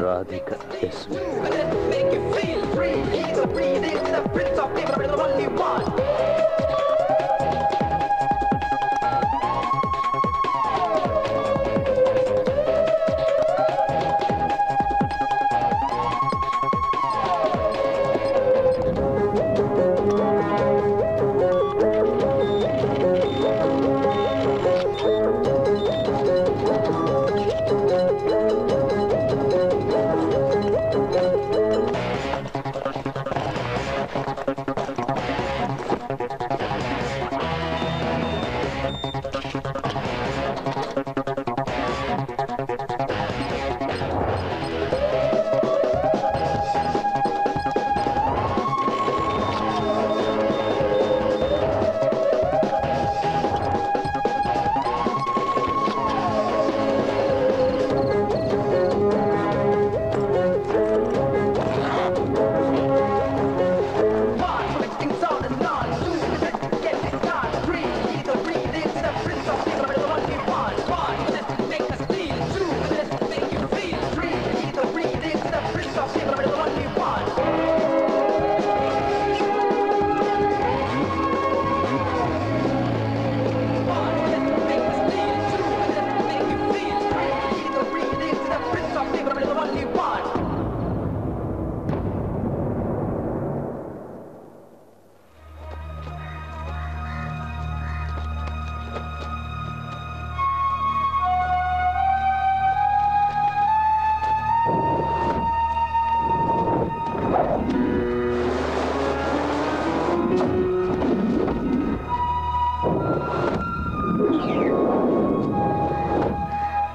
Radhika SV.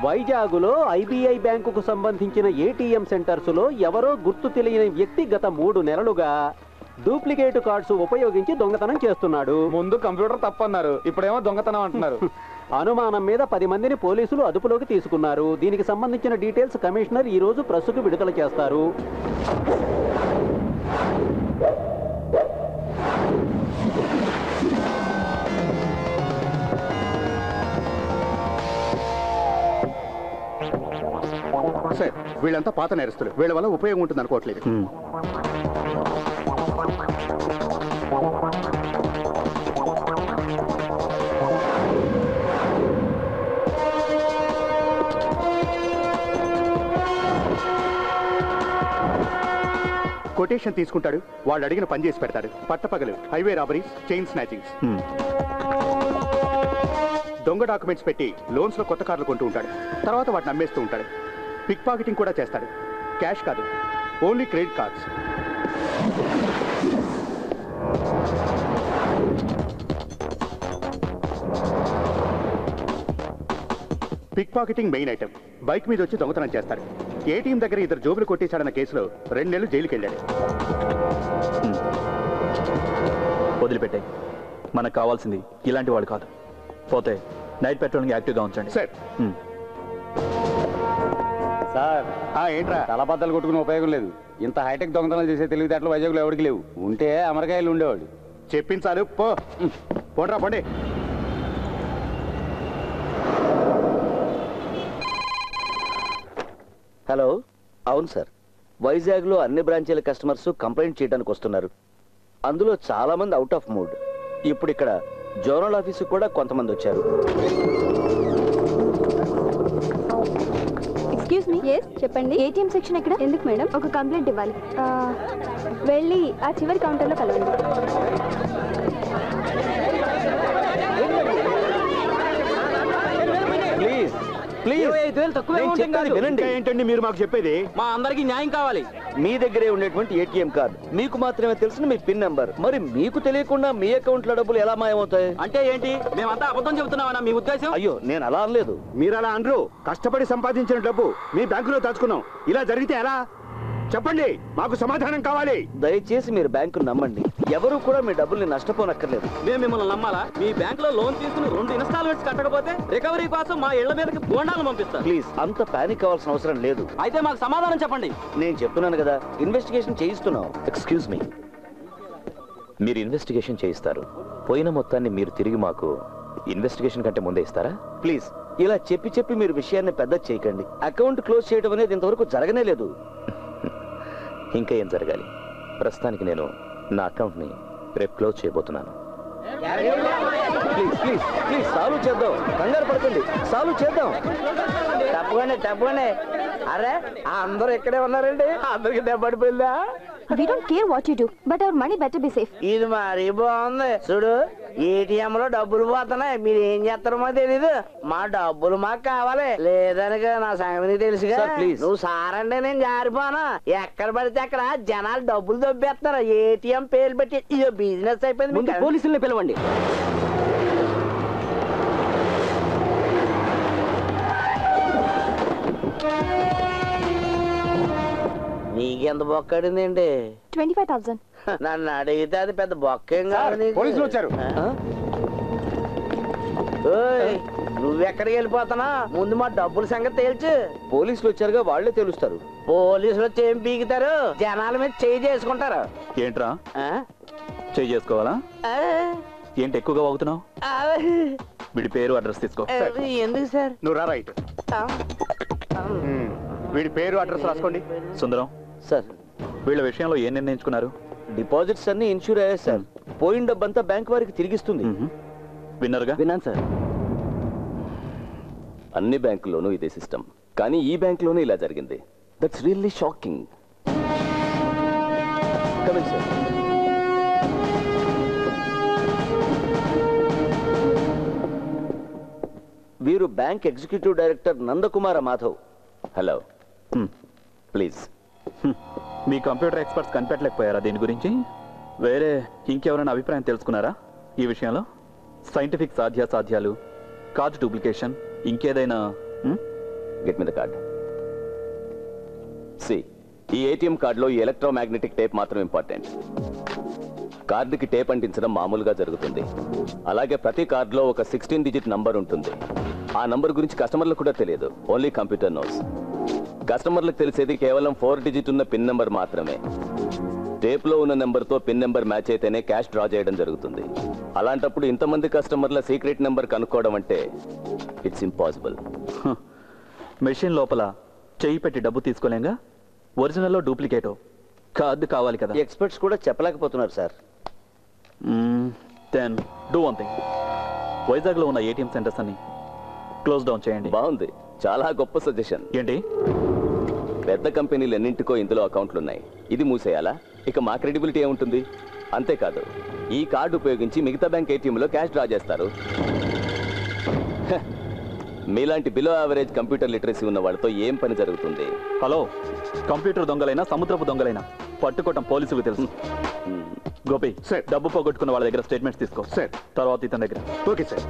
వైజాగులో IBI బ్యాంకుకు సంబంధించిన ATM సెంటర్స్లో ఎవరో గుర్తు తెలియని వ్యక్తి గత 3 నెలలుగా డూప్లికేట్ కార్డ్స్ ఉపయోగించి దొంగతనం చేస్తున్నాడు. ముందు కంప్యూటర్ తప్పన్నారు, ఇప్పుడేమో దొంగతనం అంటున్నారు. అనుమానం మీద 10 మందిని పోలీసులు అదుపులోకి తీసుకున్నారు. దీనికి సంబంధించిన డీటెయిల్స్ కమిషనర్ ఈ రోజు ప్రెస్కు విడుదల చేస్తారు. సార్, వీళ్ళంతా పాత నేరస్తులు. వీళ్ళ వల్ల ఉపయోగం ఉంటుంది అనుకోవట్లేదు. కొటేషన్ తీసుకుంటాడు, వాళ్ళు అడిగిన పని చేసి పెడతాడు. పట్టపగలు హైవే రాబరీస్, చైన్ స్నాచింగ్స్. దొంగ డాక్యుమెంట్స్ పెట్టి లోన్స్ లో కొత్త కార్లు కొంటూ ఉంటాడు. తర్వాత వాటిని అమ్మేస్తూ ఉంటాడు. పిక్ పాకెటింగ్ కూడా చేస్తాడు. క్యాష్ కాదు, only credit cards. Pickpocketing main item. Bike మీద వచ్చి దొంగతనం చేస్తాడు. ఏటీఎం దగ్గర 2 జోబులు కొట్టేశాడన్న కేసులో 2 నెలలు జైలుకి వెళ్ళాడు. వదిలిపెట్టాయి. మనకు కావాల్సింది ఇలాంటి వాడు కాదు. పోతే నైట్ పెట్రోలింగ్ యాక్టివ్గా ఉంచండి. సార్. సార్, ఏంట్రా తలబద్దలు కొట్టుకునే ఉపయోగం లేదు. ఇంత హైటెక్ దొంగతనాలు చేసే తెలివితేటలు వైజాగ్లో ఎవరికి లేవు. ఉంటే అమెరికాయలు ఉండేవాడు. చెప్పించాలు. పోండ్రా పోండి. హలో, అవును సార్. వైజాగ్లో అన్ని బ్రాంచీల కస్టమర్స్ కంప్లైంట్ చేయడానికి వస్తున్నారు. అందులో చాలా మంది అవుట్ ఆఫ్ మూడ్. ఇప్పుడు ఇక్కడ జోనల్ ఆఫీసు కూడా కొంతమంది వచ్చారు. Excuse me. yes చెప్పండి. ఏటీఎం సెక్షన్ ఎక్కడ? ఎందుకు మేడం? ఒక కంప్లైంట్ ఇవ్వాలి. వెళ్ళి ఆ చివరి కౌంటర్లో కలవండి. ప్లీజ్ ప్లీజ్, వినండి. ఏంటండి మీరు మాకు చెప్పేది? మా అందరికి న్యాయం కావాలి. మీ దగ్గరే ఉండేటువంటి ఏటీఎం కార్డు మీకు మాత్రమే తెలిసిన మీ పిన్ నెంబర్. మరి మీకు తెలియకుండా మీ అకౌంట్ లో డబ్బులు ఎలా మాయమవుతాయి? అంటే ఏంటి? మేమంతా అబద్ధం చెబుతున్నామన్నా మీ ఉద్దేశం? అయ్యో, నేను అలా అనలేదు. మీరు అలా అనరు. కష్టపడి సంపాదించిన డబ్బు మీ బ్యాంకులో దాచుకున్నాం. ఇలా జరిగితే ఎలా? చెప్పండి, మాకు సమాధానం కావాలి. దయచేసి మీరు బ్యాంకును నమ్మండి. ఎవరు కూడా మీ డబ్బుల్ని నష్టపోనక్కర్లేదు. మేము మిమ్మల్ని నమ్మాలా? మీ బ్యాంక్ లో లోన్ తీసుకుని 2 ఇన్స్టాల్మెంట్స్ కట్టకపోతే రికవరీ కోసం మా ఇళ్ల మీదకి బోండాలు పంపిస్తాం. ప్లీజ్, అంత పానిక్ అవ్వాల్సిన అవసరం లేదు. అయితే మాకు సమాధానం చెప్పండి. నేను చెప్తున్నాను కదా, ఇన్వెస్టిగేషన్ చేయిస్తున్నాం. ఎక్స్క్యూజ్ మీ, మీరు ఇన్వెస్టిగేషన్ చేయిస్తారు. పోయిన మొత్తాన్ని మీరు తిరిగి మాకు ఇన్వెస్టిగేషన్ కంటే ముందే ఇస్తారా? ప్లీజ్, ఇలా చెప్పి చెప్పి మీరు విషయాన్ని పెద్ద చేయకండి. అకౌంట్ క్లోజ్ చేయడం అనేది ఇంతవరకు జరగనే లేదు. ఇంకా ఏం జరగాలి? ప్రస్తుతానికి నేను నా అకౌంట్ని రేపు క్లోజ్ చేయబోతున్నాను. ప్లీజ్ ప్లీజ్ ప్లీజ్ సాల్వ్ చేద్దాం. కంగారు పడకండి, సాల్వ్ చేద్దాం. తప్పకుండా. అరే అందరూ ఇక్కడే ఉన్నారండి. అందరికి దెబ్బడిపోయిందా? We don't care what you do, but our money better be safe. ఇది మరీ బాగుంది. చూడు, ఏటీఎం లో డబ్బులు పోతున్నాయి. మీరు ఏం చేస్తారో మాకు తెలీదు. మా డబ్బులు మాకు కావాలి. లేదనగా నా సంగతి తెలుసుగా. Sir, please. నువ్వు సారంటే నేను జారిపోను. ఎక్కడ పడితే అక్కడ జనాలు డబ్బులు దొబ్బేస్తున్నారు. ఏటీఎం పేరు పెట్టి ఇదో బిజినెస్ అయిపోయింది. ముందు పోలీసుల్ని పిలవండి. నీకెంత బొక్కడిందండి? 25,000. నన్ను అడిగితే అది పెద్ద బొక్కేం కాదు. పోలీసులు వచ్చారు. నువ్వెక్కడికి వెళ్ళిపోతానా? ముందు మా డబ్బుల సంగతి తేల్చు. పోలీసులు వచ్చారుగా, వాళ్లే తెలుస్తారు. పోలీసులు వచ్చి ఏం పీకుతారు? జనాల మీద చేయి చేసుకుంటారు. ఏంట్రా ఆ? చెయ్యి చేసుకోవాలా? ఆ? ఏంటి ఎక్కువగా వాగుతున్నావు? ఆ? వీడి పేరు అడ్రస్ తీసుకో. ఎందుకు సార్? నువ్వు రా రైట్. ఆ? వీడి పేరు అడ్రస్ రాసుకోండి. సుందరం, సార్, వీళ్ళ విషయంలో ఏం నిర్ణయించుకున్నారు? డిపాజిట్స్ అన్ని ఇన్సూర్ అయ్యాయి సార్. పోయిన డబ్బంతా బ్యాంక్ వారికి తిరిగిస్తుంది. విన్నారుగా? విన్నాను సార్. అన్ని బ్యాంకుల్లోనూ ఇదే సిస్టమ్, కానీ ఈ బ్యాంకులోనూ ఇలా జరిగింది. That's really shocking. Coming sir. వీరు bank executive director Nandakumara Madhav. Hello, hmm. Please. మీ కంప్యూటర్ ఎక్స్పర్ట్స్ కనిపెట్టలేకపోయారా దీని గురించి? వేరే ఇంకెవరైనా అభిప్రాయం తెలుసుకున్నారా ఈ విషయంలో? సైంటిఫిక్ సాధ్యాసాధ్యాలు, కార్డు డూప్లికేషన్, ఇంకేదైనా? Get me the card. See, ఈ ఏటీఎం కార్డులో ఈ ఎలక్ట్రోమాగ్నెటిక్ టేప్ మాత్రం ఇంపార్టెంట్. కార్డుకి టేప్ అంటించడం మామూలుగా జరుగుతుంది. అలాగే ప్రతి కార్డులో ఒక 16 డిజిట్ నంబర్ ఉంటుంది. ఆ నంబర్ గురించి కస్టమర్లకు కూడా తెలియదు. Only computer knows. కస్టమర్లకు తెలిసేది కేవలం 4 డిజిట్ ఉన్న పిన్ నెంబర్ మాత్రమే. టేప్లో ఉన్న నెంబర్తో పిన్ నెంబర్ మ్యాచ్ అయితేనే క్యాష్ డ్రా చేయడం జరుగుతుంది. అలాంటప్పుడు ఇంతమంది కస్టమర్ల సీక్రెట్ నెంబర్ కనుక్కోవడం అంటే ఇట్స్ ఇంపాసిబుల్. మెషిన్ లోపల చెయ్యి పెట్టి డబ్బు తీసుకోలేంగా, ఒరిజినల్లో డూప్లికేటో కార్డు కావాలి కదా. ఎక్స్పర్ట్స్ కూడా చెప్పలేకపోతున్నారు sir. Then do one thing. వైజాగ్లో ఉన్న ఏటీఎం సెంటర్స్ అన్ని క్లోజ్ డౌన్ చేయండి. బాగుంది, చాలా గొప్ప సజెషన్. ఏంటి? పెద్ద కంపెనీలు ఎన్నింటికో ఇందులో అకౌంట్లు ఉన్నాయి. ఇది మూసేయాలా? ఇక మా క్రెడిబిలిటీ ఏముంటుంది? అంతేకాదు, ఈ కార్డు ఉపయోగించి మిగతా బ్యాంక్ ఏటీఎంలో క్యాష్ డ్రా చేస్తారు. మీలాంటి బిలో యావరేజ్ కంప్యూటర్ లిటరసీ ఉన్న వాళ్ళతో ఏం పని జరుగుతుంది? హలో, కంప్యూటర్ దొంగలైనా సముద్రపు దొంగలైనా పట్టుకోవటం పోలీసులకు తెలుసు. గోపి, సార్. డబ్బు పోగొట్టుకున్న వాళ్ళ దగ్గర స్టేట్మెంట్స్ తీసుకో. సార్. తర్వాత ఇతని దగ్గర. Okay sir.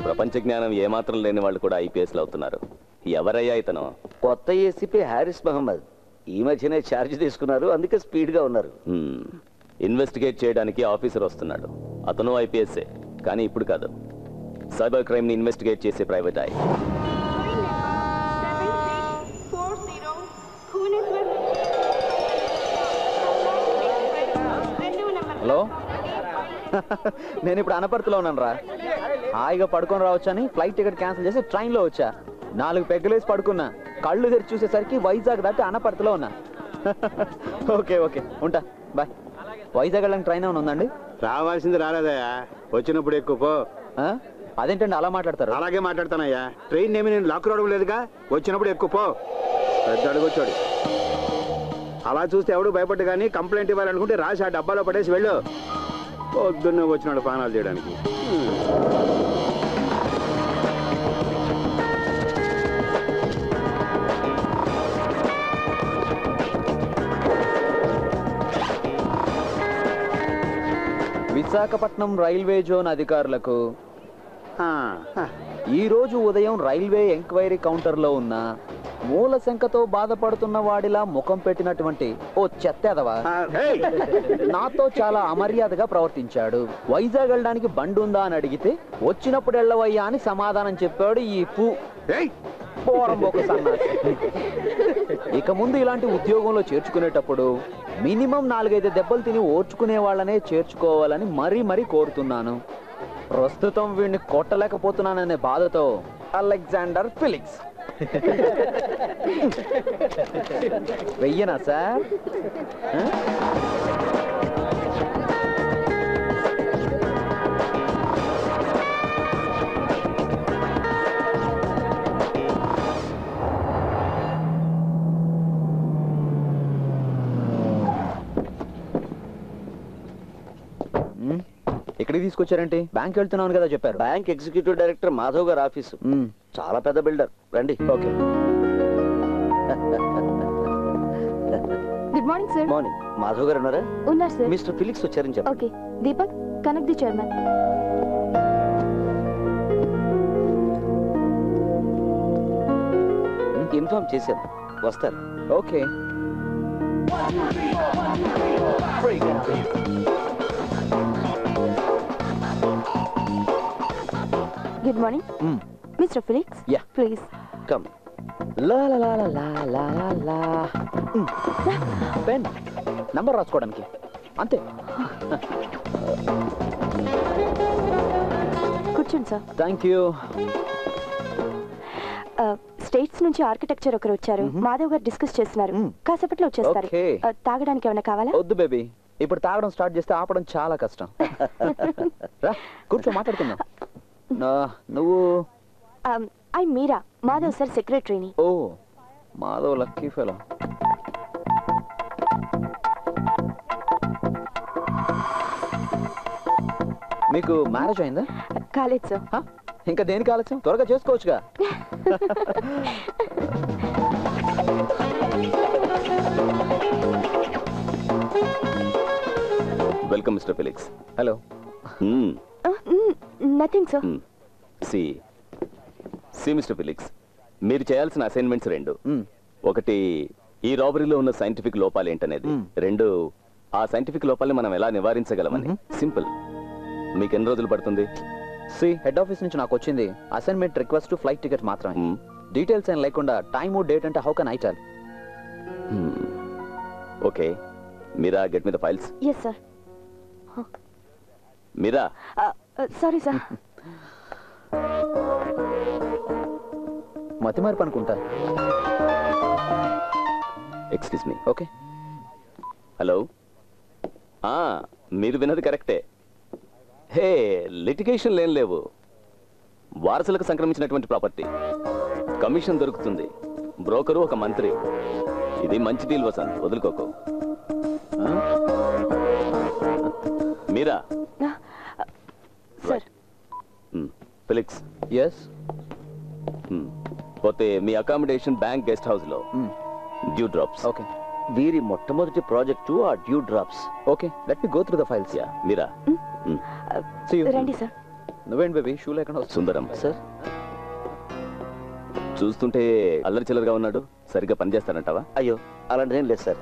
ప్రపంచ జ్ఞానం ఏమాత్రం లేని వాళ్ళు కూడా ఐపీఎస్లు అవుతున్నారు. ఎవరయ్యా ఇతను? కొత్త ఏసీపీ హారిస్ మహమ్మద్. ఈ మధ్యనే ఛార్జ్ తీసుకున్నారు, అందుకే స్పీడ్గా ఉన్నారు. ఇన్వెస్టిగేట్ చేయడానికి ఆఫీసర్ వస్తున్నాడు. అతను ఐపీఎస్ఏ, కానీ ఇప్పుడు కాదు. సైబర్ క్రైమ్ ని ఇన్వెస్టిగేట్ చేసే ప్రైవేట్ ఐ. హలో, నేను ఇప్పుడు అనపర్తిలో ఉన్నాను రా. హాయిగా పడుకొని రావచ్చు అని ఫ్లైట్ టికెట్ క్యాన్సిల్ చేసి ట్రైన్లో వచ్చా. 4 పెగ్గలేసి పడుకున్నా. కళ్ళు తెరిచి చూసేసరికి వైజాగ్ దాటి అనపర్తిలో ఉన్నా. ఓకే ఓకే, ఉంటా, బాయ్. వైజాగ్ వెళ్ళడానికి ట్రైన్ ఏమైనా ఉందండి? రావాల్సింది రాలేదయ్యా, వచ్చినప్పుడు ఎక్కువ. అదేంటండి అలా మాట్లాడతారు? అలాగే మాట్లాడతానయ్యా. ట్రైన్ ఏమి నేను లాక్ రావడం లేదుగా. వచ్చినప్పుడు ఎక్కువ పెద్ద అడుగొచ్చాడు. అలా చూస్తే ఎవడు భయపడ్డు, కానీ కంప్లైంట్ ఇవ్వాలనుకుంటే రాసి ఆ డబ్బాలో పడేసి వెళ్ళు. పొద్దున్నే వచ్చినాడు పానాలు చేయడానికి. విశాఖపట్నం రైల్వే జోన్ అధికారులకు ఈ రోజు ఉదయం రైల్వే ఎంక్వైరీ కౌంటర్లో ఉన్న మూల శంకతో బాధపడుతున్న వాడిలా ముఖం పెట్టినటువంటి ఓ చెత్తెదవా నాతో చాలా అమర్యాదగా ప్రవర్తించాడు. వైజాగ్ వెళ్ళడానికి బండి ఉందా అని అడిగితే వచ్చినప్పుడు వెళ్ళవయ్యా అని సమాధానం చెప్పాడు ఈ ఇక ముందు ఇలాంటి ఉద్యోగంలో చేర్చుకునేటప్పుడు మినిమం 4-5 దెబ్బలు తిని ఓర్చుకునే వాళ్ళనే చేర్చుకోవాలని మరీ కోరుతున్నాను. ప్రస్తుతం వీడిని కొట్టలేకపోతున్నాననే బాధతో అలెగ్జాండర్ ఫిలిక్స్. వెయ్యనా సార్? ఇక్కడికి తీసుకొచ్చారంటే బ్యాంక్ వెళ్తున్నాను కదా చెప్పారు. బ్యాంక్ ఎగ్జిక్యూటివ్ డైరెక్టర్ మాధవ్ గారి ఆఫీసు. చాలా పెద్ద బిల్డర్. రండి. Okay. Good morning sir. Morning. Madhav garu ఉన్నారా? ఉన్నారు సార్. మిస్టర్ ఫిలిక్స్ వచ్చారని చెప్పండి. Okay. Deepak, connect the chairman. Inform చేశాను, వస్తారు. Okay. Good morning mister Felix. Yeah. Please come. లా లా లా లా లా లా లా. పెన్ నంబర్ రాసుకోవడానికి అంతే. కూర్చోండి సార్. Thank you. స్టేట్స్ నుంచి ఆర్కిటెక్చర్ ఒకరు వచ్చారు. మాధవ్ గారు డిస్కస్ చేస్తున్నారు. కాసేపట్లో వచ్చేస్తారు. Okay. తాగడానికి ఏమైనా కావాలా? వద్దు బేబీ, ఇప్పుడు తాగడం స్టార్ట్ చేస్తే ఆపడం చాలా కష్టం. రా కూర్చో, మాట్లాడుకుందాం. నువ్వు? ఐ మీరా, మాధవ్ సార్ సెక్రటరీని. ఓ, మాధవ్ లక్కీ ఫెలో. మీకు మ్యారేజ్ అయిందా? కాలేదు సార్. ఇంకా దేనికి ఆలస్యం? త్వరగా చేసుకోవచ్చుగా. Welcome mister Felix. Hello. Nothing sir. See mister Felix, మీరు చేయాల్సిన అసైన్మెంట్స్ రెండు. ఒకటి, ఈ రాబరీలో ఉన్న సైంటిఫిక్ లోపాలు ఏంటనేది. రెండు, ఆ సైంటిఫిక్ లోపాలని మనం ఎలా నివారించగలమని. సింపుల్. మీకు ఎన్ని రోజులు పడుతుంది? హెడ్ ఆఫీస్ నుంచి నాకు వచ్చింది అసైన్మెంట్ రిక్వెస్ట్ ఫ్లైట్ టికెట్ మాత్రమే. డీటెయిల్స్ ఏం లేకుండా టైము డేట్ అంటే how can I tell? Okay. Meera, get me the files. Yes sir. Meera. Sorry sir. మతి మార్పు అనుకుంటా. Excuse me. ఓకే. హలో. మీరు విన్నది కరెక్టే. హే, లిటిగేషన్ ఏం లేవు. వారసులకు సంక్రమించినటువంటి ప్రాపర్టీ. కమిషన్ దొరుకుతుంది. బ్రోకరు ఒక మంత్రి. ఇది మంచి డీల్ వసంత్, వదులుకోకు. మీరా. సార్. ఫిలిక్స్. ఎస్. పోతే మీ అకామిడేషన్ బ్యాంక్ గెస్ట్ హౌస్ లో డ్యూ డ్రాప్స్. ఓకే. వీరి మొట్టమొదటి ప్రాజెక్టు ఆ dew drops. Okay, let me go through the files. Yeah, Meera. రండి సార్. నువ్వేంటి బేబీ షూ లేకుండా? సుందరం సార్, చూస్తుంటే అల్లరి చిల్లరగా ఉన్నాడు. సరిగ్గా పనిచేస్తానంటావా? అయ్యో, అలాంటిదేం లేదు సార్.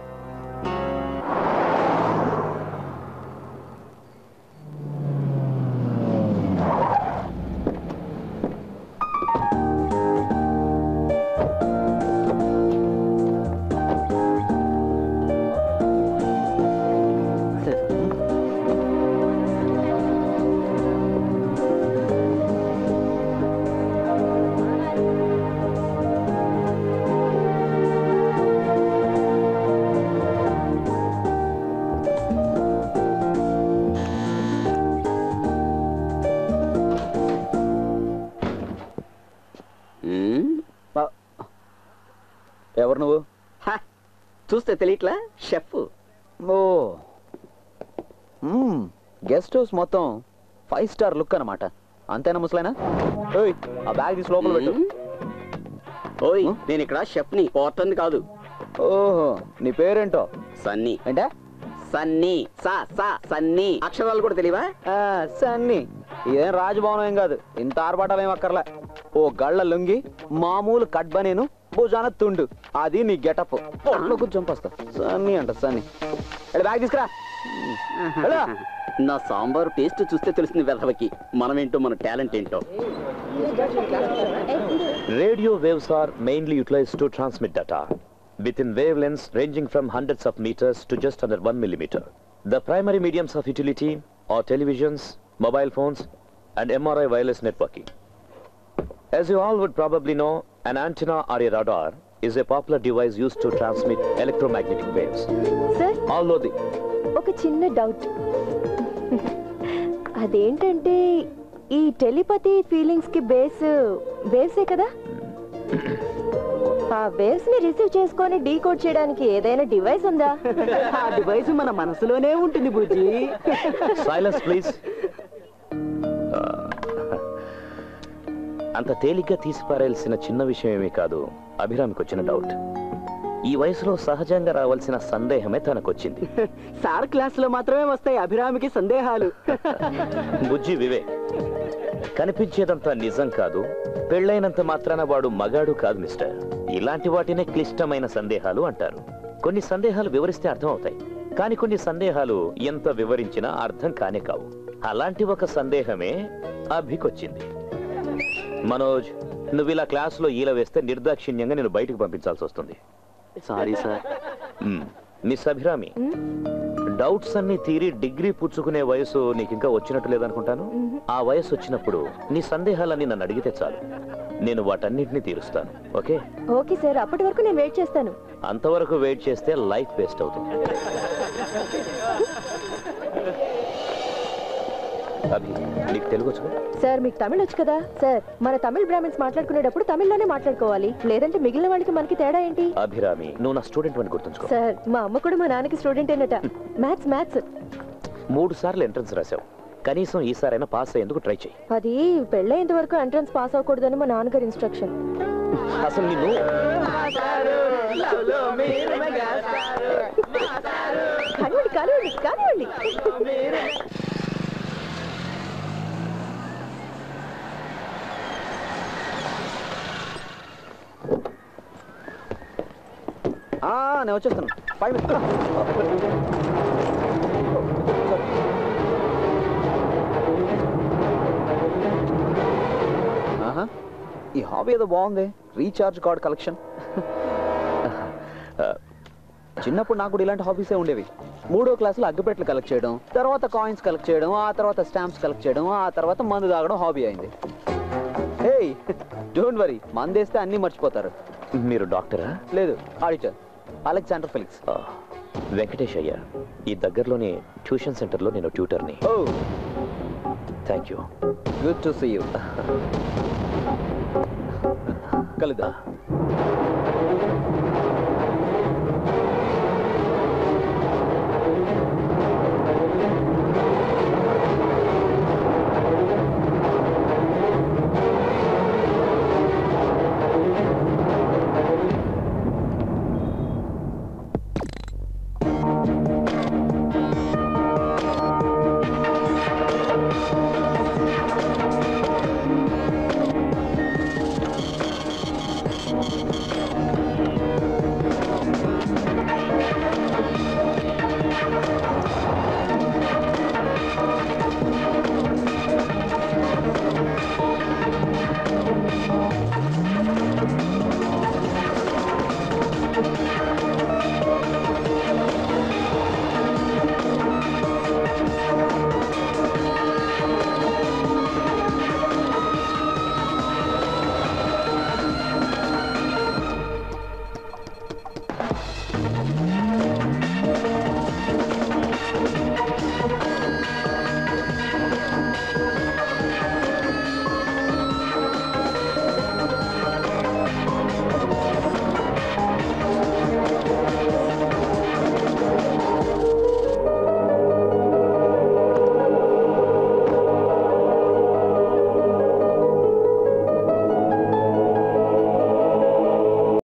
ఎవరు నువ్వు? చూస్తే తెలియట్లా? షెఫ్. ఓ, గెస్ట్ హౌస్ మొత్తం 5 స్టార్ లుక్ అన్నమాట. అంతేనా ముసలైనా? ఓయ్, ఆ బ్యాగ్ తీసి లోపల పెట్టు. ఓయ్, నేను ఇక్కడ షెఫ్ని, పోర్టర్ని కాదు. ఓహో, నీ పేరేంటో? సన్నీ. అంటే సన్నీ. సన్నీ. అక్షరాలు కూడా తెలియవా? సన్నీ. ఇదేం రాజభవనం ఏం కాదు. ఇంత ఆర్భాటాలు ఏం అక్కర్లే. ఓ గళ్ళ లుంగి, మామూలు కట్ బనేను, భుజాన తుండు. అది నీ గెటప్. పొట్లో కూర్చొని చంపేస్తా. సన్నీ అంట సన్నీ. బ్యాగ్ తీసుకురా. నా సాంబారు టేస్ట్ చూస్తే తెలిసింది వెధవకి మనమేంటో, మన టాలెంట్ ఏంటో. Radio waves are mainly utilized to transmit data within wavelengths ranging from hundreds of meters to just under 1 millimeter. The primary mediums of utility are televisions, mobile phones, and MRI wireless networking. As you all would probably know, an antenna or a radar is a popular device used to transmit electromagnetic waves. Sir Although the ఒక చిన్న doubt. అదేంటంటే ఈ telepathy feelings కి వేవ్సే కదా? ఆ waves ని receive చేసుకొని decode చేయడానికి ఏదైనా డివైస్ ఉందా? ఆ డివైస్ మన మనసులోనే ఉంటుంది బుజ్జి. silence please. అంత తేలిగ్గా తీసిపారేయాల్సిన చిన్న విషయం ఏమీ కాదు అభిరామికి వచ్చిన డౌట్. ఈ వయసులో సహజంగా రావాల్సిన సందేహమే తనకొచ్చింది. సార్ క్లాస్ లో మాత్రమే వస్తాయి అభిరామికి సందేహాలు. బుజ్జి వివేక్, కనిపించేదంతా నిజం కాదు, పెళ్ళైనంత మాత్రాన వాడు మగాడు కాదు మిస్టర్. ఇలాంటి వాటినే క్లిష్టమైన సందేహాలు అంటారు. కొన్ని సందేహాలు వివరిస్తే అర్థం అవుతాయి, కానీ కొన్ని సందేహాలు ఎంత వివరించినా అర్థం కానే కావు. అలాంటి ఒక సందేహమే అభికొచ్చింది. మనోజ్, నువ్వు ఇలా క్లాసులో ఈల వేస్తే నిర్దాక్షిణ్యంగా నేను బయటకు పంపించాల్సి వస్తుంది. Sorry sir. Miss Abhirami, doubts అన్ని తీరి డిగ్రీ పుచ్చుకునే వయసు నీకు ఇంకా వచ్చినట్టు లేదనుకుంటాను. ఆ వయసు వచ్చినప్పుడు నీ సందేహాలన్నీ నన్ను అడిగితే చాలు, నేను వాటన్నిటిని తీరుస్తాను. ఓకే? ఓకే సార్, అప్పటి వరకు నేను వెయిట్ చేస్తాను. అంతవరకు వెయిట్ చేస్తే లైఫ్ వేస్ట్ అవుతుంది. అభి, నీకు తెలుగు వచ్చు? సార్ మీకు తమిళ్ వచ్చు కదా? సార్ మన తమిళ్ బ్రాహ్మిన్స్ మాట్లాడుకునేటప్పుడు తమిళ్లోనే మాట్లాడుకోవాలి, లేదంటే మిగిలిన వాళ్ళకి మనకి తేడా ఏంటి? అభిరామి, నువ్వు నా స్టూడెంట్ అని గుర్తుంచుకో. సార్ మా అమ్మ కూడా మా నాన్నకి స్టూడెంట్ ఏనట. మ్యాథ్స్ 3 సార్లు ఎంట్రన్స్ రాసావు, కనీసం ఈసారైనా పాస్ అయ్యేందుకు ట్రై చేయి. అది పెళ్ళయ్యేంత వరకు ఎంట్రన్స్ పాస్ అవ్వకూడదని మా నాన్నగారి ఇన్స్ట్రక్షన్. అసలు నిన్ను కానివ్వండి. నేను వచ్చేస్తాను. 5 minutes. ఈ హాబీ ఏదో బాగుంది, రీఛార్జ్ కార్డ్ కలెక్షన్. చిన్నప్పుడు నాకు కూడా ఇలాంటి హాబీసే ఉండేవి. 3వ క్లాసులో అగ్గిపెట్లు కలెక్ట్ చేయడం, తర్వాత కాయిన్స్ కలెక్ట్ చేయడం, ఆ తర్వాత స్టాంప్స్ కలెక్ట్ చేయడం, ఆ తర్వాత మందు తాగడం హాబీ అయింది. హే డోంట్ వరీ, మందేస్తే అన్నీ మర్చిపోతారు. మీరు డాక్టరా? లేదు, ఆడిటర్ అలెగ్జాండర్ ఫెలిక్స్. వెంకటేష్ అయ్యా, ఈ దగ్గరలోని ట్యూషన్ సెంటర్లో నేను ట్యూటర్ని. Oh thank you. Good to see you. కలుద్దాం.